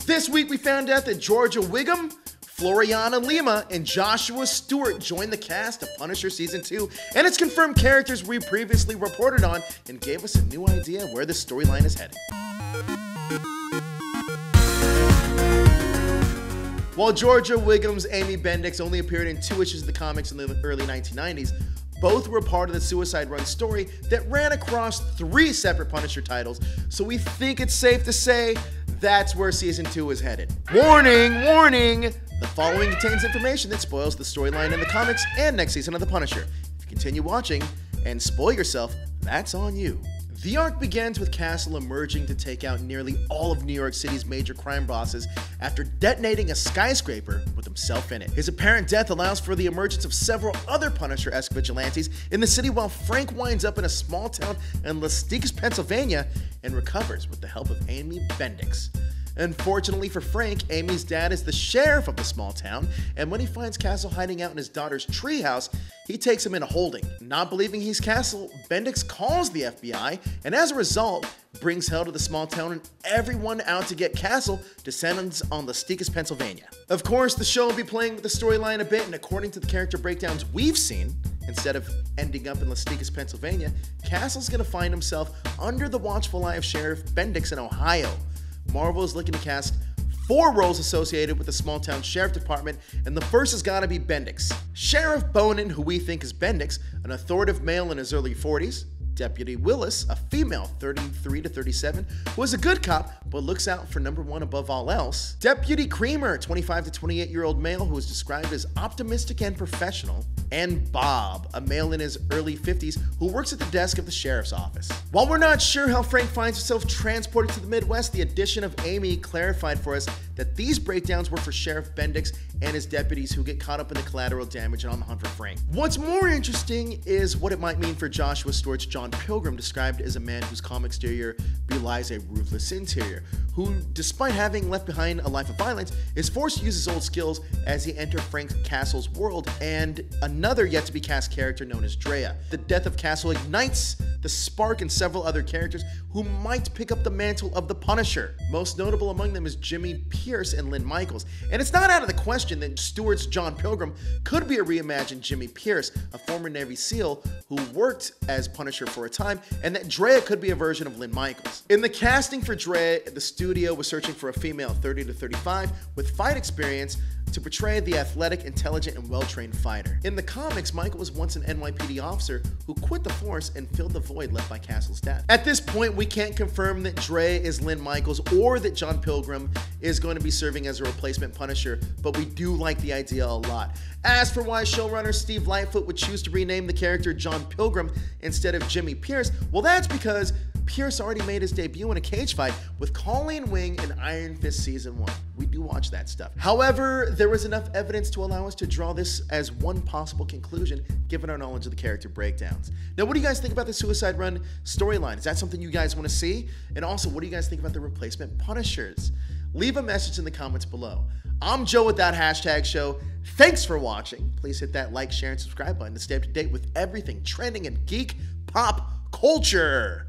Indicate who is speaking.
Speaker 1: This week we found out that Georgia Wigham, Floriana Lima, and Joshua Stewart joined the cast of Punisher Season 2, and it's confirmed characters we previously reported on and gave us a new idea where the storyline is heading. While Georgia Wigham's Amy Bendix only appeared in 2 issues of the comics in the early 1990s, both were part of the Suicide Run story that ran across 3 separate Punisher titles, so we think it's safe to say that's where Season 2 is headed. Warning, warning! The following contains information that spoils the storyline in the comics and next season of The Punisher. If you continue watching and spoil yourself, that's on you. The arc begins with Castle emerging to take out nearly all of New York City's major crime bosses after detonating a skyscraper with himself in it. His apparent death allows for the emergence of several other Punisher-esque vigilantes in the city, while Frank winds up in a small town in Las Vegas, Pennsylvania, and recovers with the help of Amy Bendix. Unfortunately for Frank, Amy's dad is the sheriff of the small town, and when he finds Castle hiding out in his daughter's treehouse, he takes him into holding. Not believing he's Castle, Bendix calls the FBI, and as a result, brings hell to the small town, and everyone out to get Castle descends on Las Vegas, Pennsylvania. Of course, the show will be playing with the storyline a bit, and according to the character breakdowns we've seen, instead of ending up in Las Vegas, Pennsylvania, Castle's gonna find himself under the watchful eye of Sheriff Bendix in Ohio. Marvel is looking to cast 4 roles associated with the small town sheriff department, and the first has got to be Bendix. Sheriff Bonin, who we think is Bendix, an authoritative male in his early 40s. Deputy Willis, a female 33 to 37, who is a good cop but looks out for number 1 above all else. Deputy Creamer, 25 to 28-year-old male who is described as optimistic and professional. And Bob, a male in his early 50s who works at the desk of the sheriff's office. While we're not sure how Frank finds himself transported to the Midwest, the addition of Amy clarified for us that these breakdowns were for Sheriff Bendix and his deputies who get caught up in the collateral damage and on the hunt for Frank. What's more interesting is what it might mean for Joshua Stewart's John Pilgrim, described as a man whose calm exterior belies a ruthless interior, who, despite having left behind a life of violence, is forced to use his old skills as he enters Frank Castle's world, and another yet-to-be cast character known as Drea. The death of Castle ignites the spark in several other characters who might pick up the mantle of the Punisher. Most notable among them is Jimmy Pierce and Lynn Michaels, and it's not out of the question that Stewart's John Pilgrim could be a reimagined Jimmy Pierce, a former Navy SEAL who worked as Punisher for a time, and that Drea could be a version of Lynn Michaels. In the casting for Drea, the studio was searching for a female 30 to 35 with fight experience to portray the athletic, intelligent, and well-trained fighter. In the comics, Michael was once an NYPD officer who quit the force and filled the void left by Castle's death. At this point, we can't confirm that Drea is Lynn Michaels or that John Pilgrim is going to be serving as a replacement Punisher, but we do like the idea a lot. As for why showrunner Steve Lightfoot would choose to rename the character John Pilgrim instead of Jimmy Pierce, well, that's because Pierce already made his debut in a cage fight with Colleen Wing in Iron Fist Season 1. We do watch that stuff. However, there was enough evidence to allow us to draw this as one possible conclusion, given our knowledge of the character breakdowns. Now, what do you guys think about the Suicide Run storyline? Is that something you guys want to see? And also, what do you guys think about the replacement Punishers? Leave a message in the comments below. I'm Joe with that hashtag show. Thanks for watching. Please hit that like, share, and subscribe button to stay up to date with everything trending in geek pop culture.